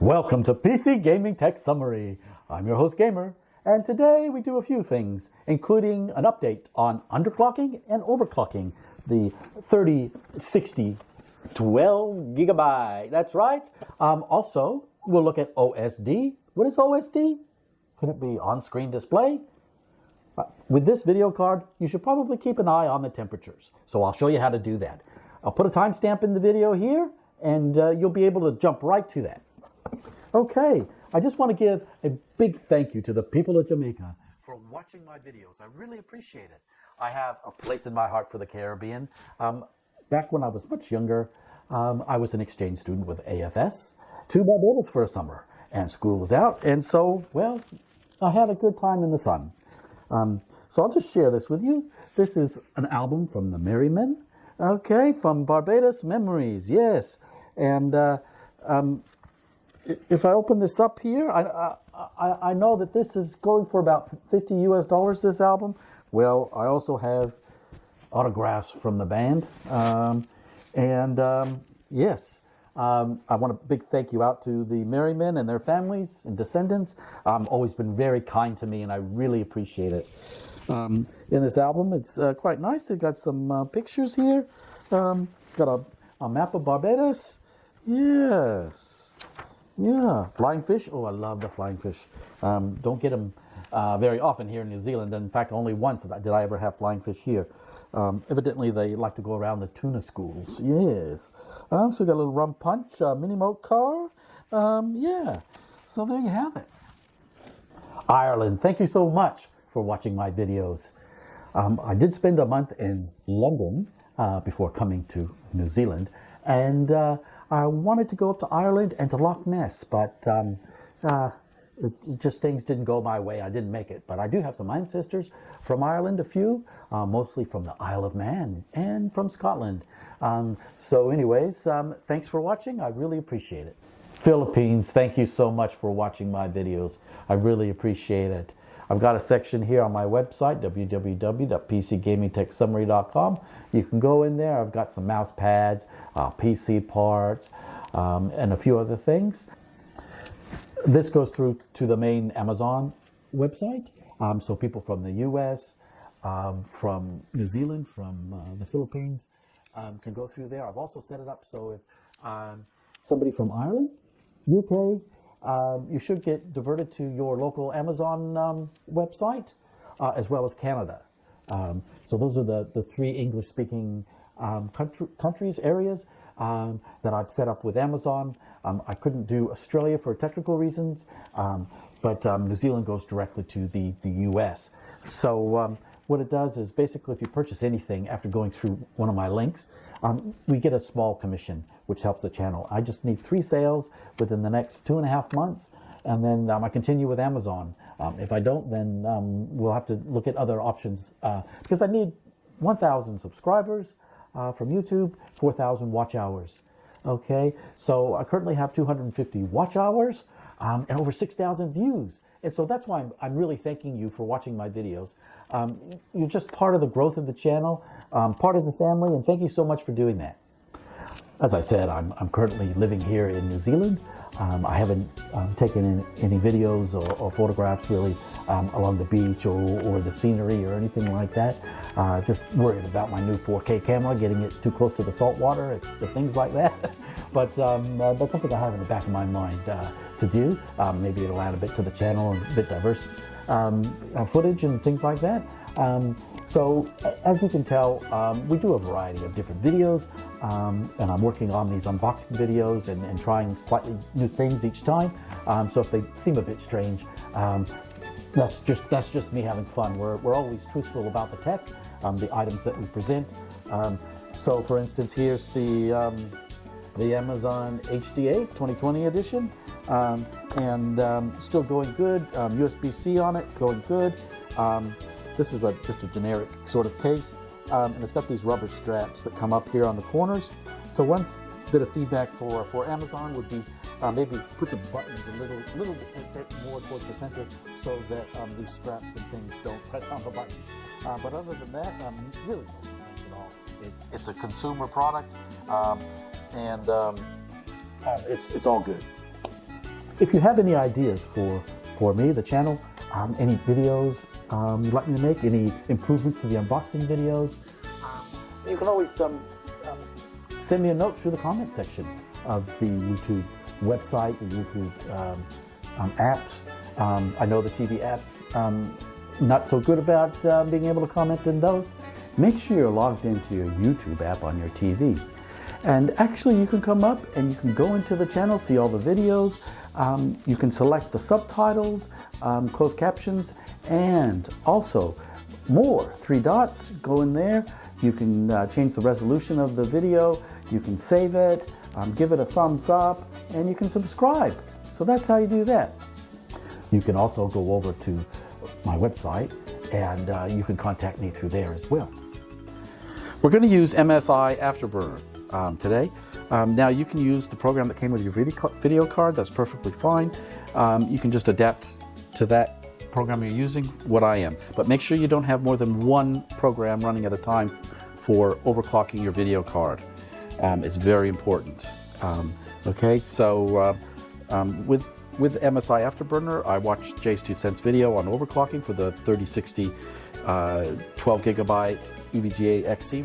Welcome to PC Gaming Tech Summary. I'm your host Gamer, and today we do a few things, including an update on underclocking and overclocking the 3060 12 gigabyte. That's right. Also, we'll look at OSD. What is OSD? Could it be on-screen display? With this video card, you should probably keep an eye on the temperatures. So I'll show you how to do that. I'll put a timestamp in the video here, and you'll be able to jump right to that. Okay, I just want to give a big thank you to the people of Jamaica for watching my videos. I really appreciate it. I have a place in my heart for the Caribbean. Back when I was much younger, I was an exchange student with AFS to Barbados for a summer, and school was out, and so, well, I had a good time in the sun. So I'll just share this with you. This is an album from the Merry Men, okay, from Barbados Memories, yes. And if I open this up here, I know that this is going for about $50 US, this album. Well, I also have autographs from the band. Yes, I want a big thank you out to the Merry Men and their families and descendants. Always been very kind to me, and I really appreciate it. In this album, it's quite nice. They've got some pictures here. Got a map of Barbados. Yes. Yeah, flying fish. Oh, I love the flying fish. Don't get them very often here in New Zealand. In fact, only once did I ever have flying fish here. Evidently, they like to go around the tuna schools. Yes. So we got a little rum punch, mini moat car. Yeah. So there you have it. Ireland. Thank you so much for watching my videos. I did spend a month in London before coming to New Zealand, and I wanted to go up to Ireland and to Loch Ness, but just things didn't go my way. I didn't make it, but I do have some ancestors from Ireland, a few, mostly from the Isle of Man and from Scotland. So anyways, thanks for watching. I really appreciate it. Philippines, thank you so much for watching my videos. I really appreciate it. I've got a section here on my website, www.pcgamingtechsummary.com. You can go in there. I've got some mouse pads, PC parts, and a few other things. This goes through to the main Amazon website. So people from the US, from New Zealand, from the Philippines can go through there. I've also set it up so if somebody from Ireland, UK, you should get diverted to your local Amazon website, as well as Canada. So those are the three English-speaking countries, areas that I've set up with Amazon. I couldn't do Australia for technical reasons, but New Zealand goes directly to the US. So what it does is basically if you purchase anything after going through one of my links, we get a small commission, which helps the channel. I just need 3 sales within the next 2.5 months, and then I continue with Amazon. If I don't, then we'll have to look at other options because I need 1,000 subscribers from YouTube, 4,000 watch hours. Okay, so I currently have 250 watch hours and over 6,000 views. And so that's why I'm really thanking you for watching my videos. You're just part of the growth of the channel, part of the family, and thank you so much for doing that. As I said, I'm currently living here in New Zealand. I haven't taken any videos or photographs really along the beach or the scenery or anything like that. Just worried about my new 4K camera, getting it too close to the salt water, things like that. But that's something I have in the back of my mind to do. Maybe it'll add a bit to the channel and a bit diverse footage and things like that. So as you can tell, we do a variety of different videos, and I'm working on these unboxing videos and trying slightly new things each time. So if they seem a bit strange, that's just me having fun. We're always truthful about the tech, the items that we present. So for instance, here's the Amazon HD8 2020 edition, and still going good. USB-C on it, going good. This is just a generic sort of case, and it's got these rubber straps that come up here on the corners. So one bit of feedback for Amazon would be maybe put the buttons a little bit more towards the center so that these straps and things don't press on the buttons. But other than that, really no complaints at all. It's a consumer product, and it's all good. If you have any ideas for me, the channel, any videos you'd like me to make, any improvements to the unboxing videos, you can always send me a note through the comment section of the YouTube website, the YouTube apps. I know the TV apps not so good about being able to comment in those. Make sure you're logged into your YouTube app on your TV. And actually you can come up and you can go into the channel, see all the videos. You can select the subtitles, closed captions, and also more, 3 dots, go in there. You can change the resolution of the video, you can save it, give it a thumbs up, and you can subscribe. So that's how you do that. You can also go over to my website and you can contact me through there as well. We're going to use MSI Afterburner today. Now you can use the program that came with your video card, that's perfectly fine. You can just adapt to that program you're using, what I am. But make sure you don't have more than one program running at a time for overclocking your video card. It's very important. Okay, so with MSI Afterburner, I watched Jay's 2 cents video on overclocking for the 3060 12 gigabyte EVGA XC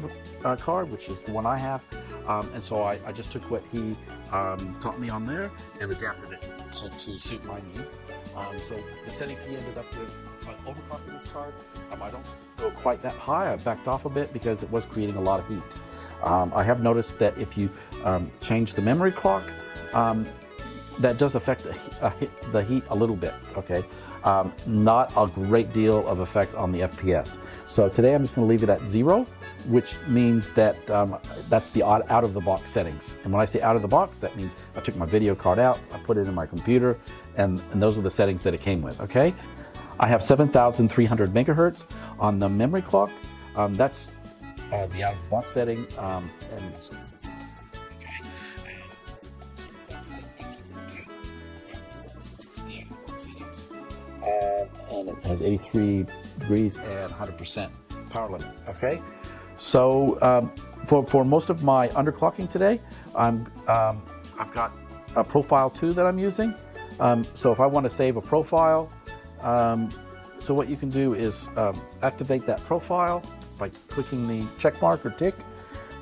card, which is the one I have. And so I just took what he taught me on there and adapted it to suit my needs. So the settings he ended up with overclocking this card, I don't go quite that high. I backed off a bit because it was creating a lot of heat. I have noticed that if you change the memory clock, that does affect the heat a little bit, okay? Not a great deal of effect on the FPS. So today I'm just going to leave it at 0, which means that that's the out-of-the-box settings. And when I say out-of-the-box, that means I took my video card out, I put it in my computer, and those are the settings that it came with, okay? I have 7,300 megahertz on the memory clock. That's the out-of-the-box setting. And it has 83 degrees and 100% power limit, okay? So for most of my underclocking today, I've got a profile 2 that I'm using. So if I want to save a profile, so what you can do is activate that profile by clicking the check mark or tick,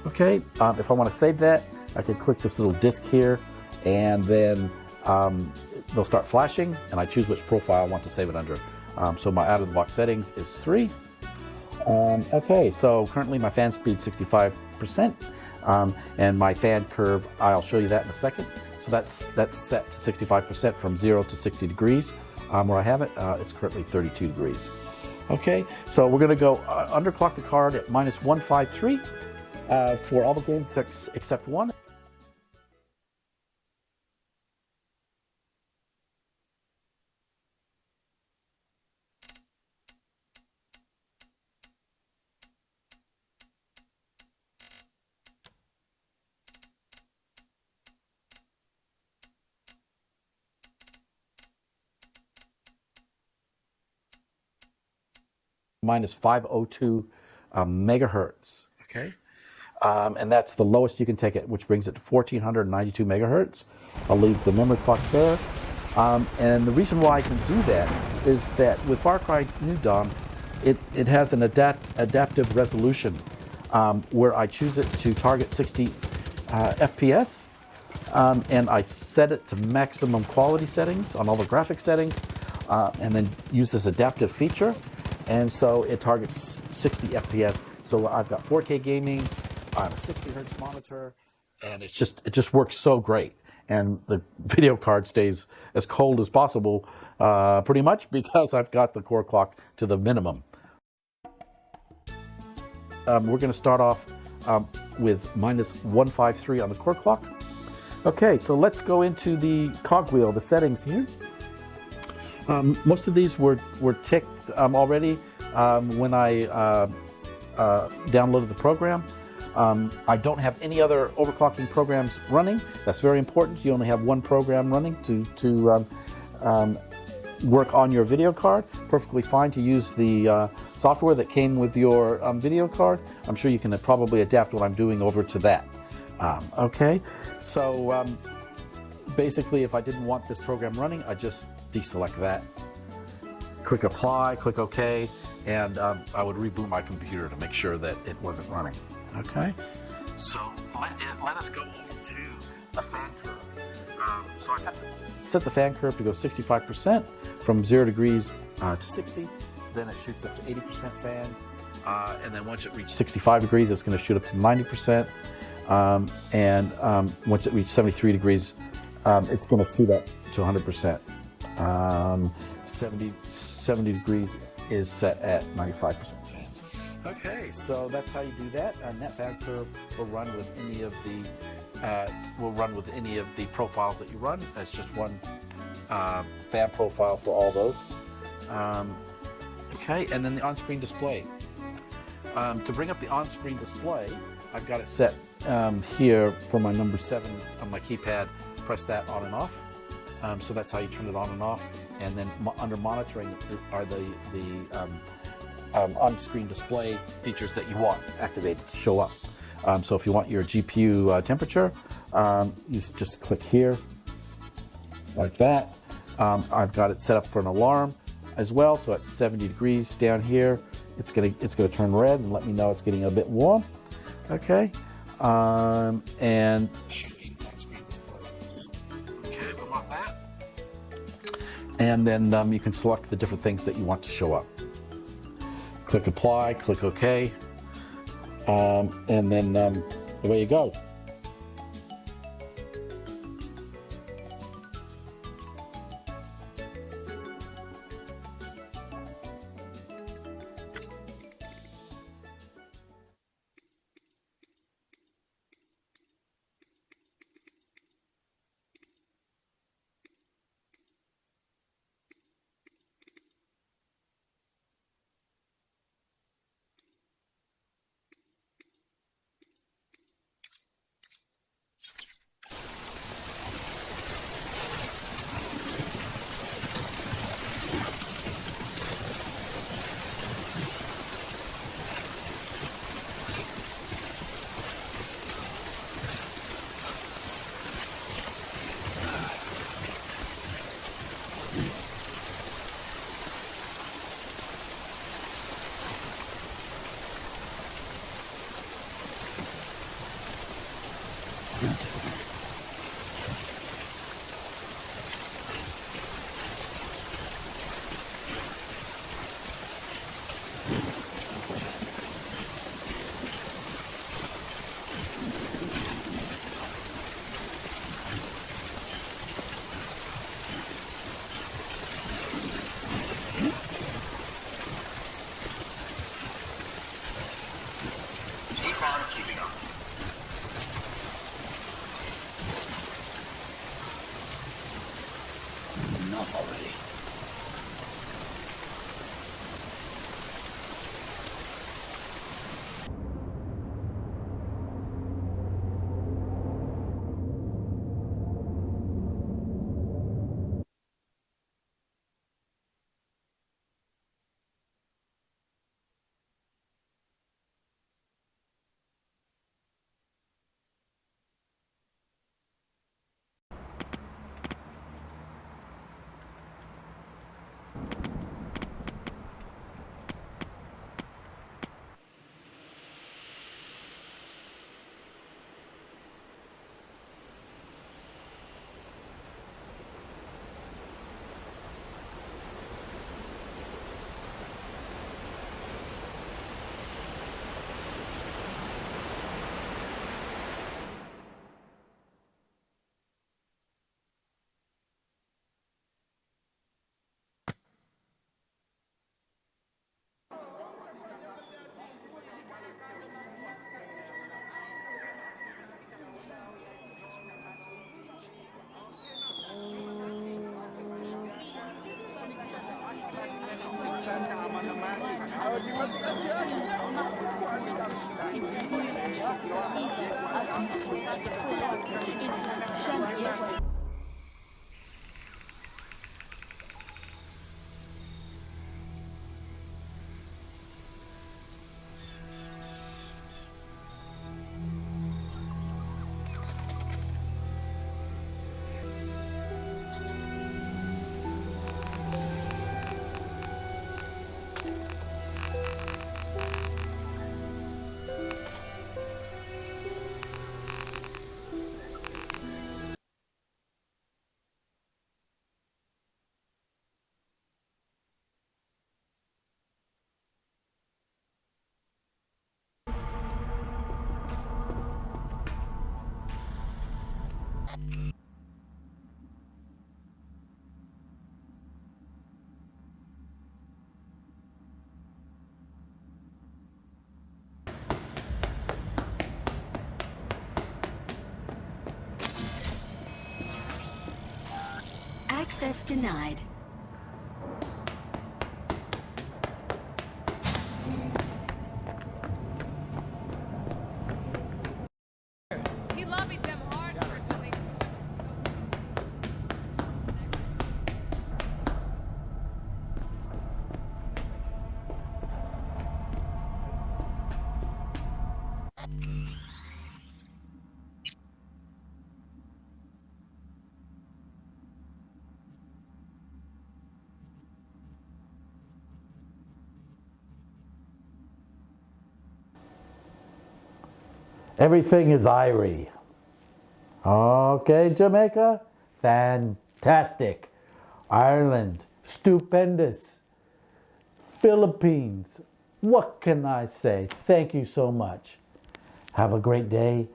okay? If I want to save that, I can click this little disc here, and then they'll start flashing, and I choose which profile I want to save it under. So my out-of-the-box settings is 3. Okay, so currently my fan speed 65%, and my fan curve, I'll show you that in a second. So that's set to 65% from 0 to 60 degrees. Where I have it, it's currently 32 degrees. Okay, so we're going to go underclock the card at -153 for all the games except one. -502 megahertz, okay? And that's the lowest you can take it, which brings it to 1492 megahertz. I'll leave the memory clock there. And the reason why I can do that is that with Far Cry New Dawn, it has an adaptive resolution where I choose it to target 60 FPS, and I set it to maximum quality settings on all the graphic settings, and then use this adaptive feature. And so it targets 60 FPS. So I've got 4K gaming, I have a 60 hertz monitor, and it just works so great. And the video card stays as cold as possible, pretty much, because I've got the core clock to the minimum. We're going to start off with -153 on the core clock. Okay, so let's go into the cogwheel, the settings here. Most of these were ticked already when I downloaded the program. I don't have any other overclocking programs running. That's very important. You only have one program running to work on your video card. Perfectly fine to use the software that came with your video card. I'm sure you can probably adapt what I'm doing over to that. Okay, so basically, if I didn't want this program running, I just deselect that, click apply, click OK, and I would reboot my computer to make sure that it wasn't running. Okay, so let us go over to the fan curve. So I got to set the fan curve to go 65% from 0 degrees to 60. Then it shoots up to 80% fans. And then once it reaches 65 degrees, it's going to shoot up to 90%. Once it reaches 73 degrees, it's going to shoot up to 100%. 70 degrees is set at 95% fans. Okay, so that's how you do that. And that fan curve will run with any of the profiles that you run. It's just one fan profile for all those. Okay, and then the on-screen display. To bring up the on-screen display, I've got it set here for my number 7 on my keypad. Press that on and off. So that's how you turn it on and off. And then under monitoring are the on-screen display features that you want activated to show up. So if you want your GPU temperature, you just click here like that. I've got it set up for an alarm as well. So at 70 degrees down here, it's gonna turn red and let me know it's getting a bit warm. Okay, and shooting on-screen display. Okay, we want that. And then you can select the different things that you want to show up. Click apply, click OK, and then away you go. Enough already. Access denied. He lobbied them hard for it when they... Everything is Irie. Okay, Jamaica, fantastic. Ireland, stupendous. Philippines, what can I say? Thank you so much. Have a great day,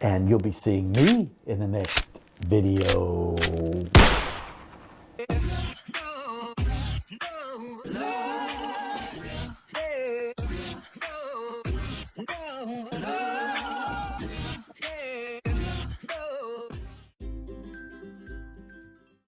and you'll be seeing me in the next video.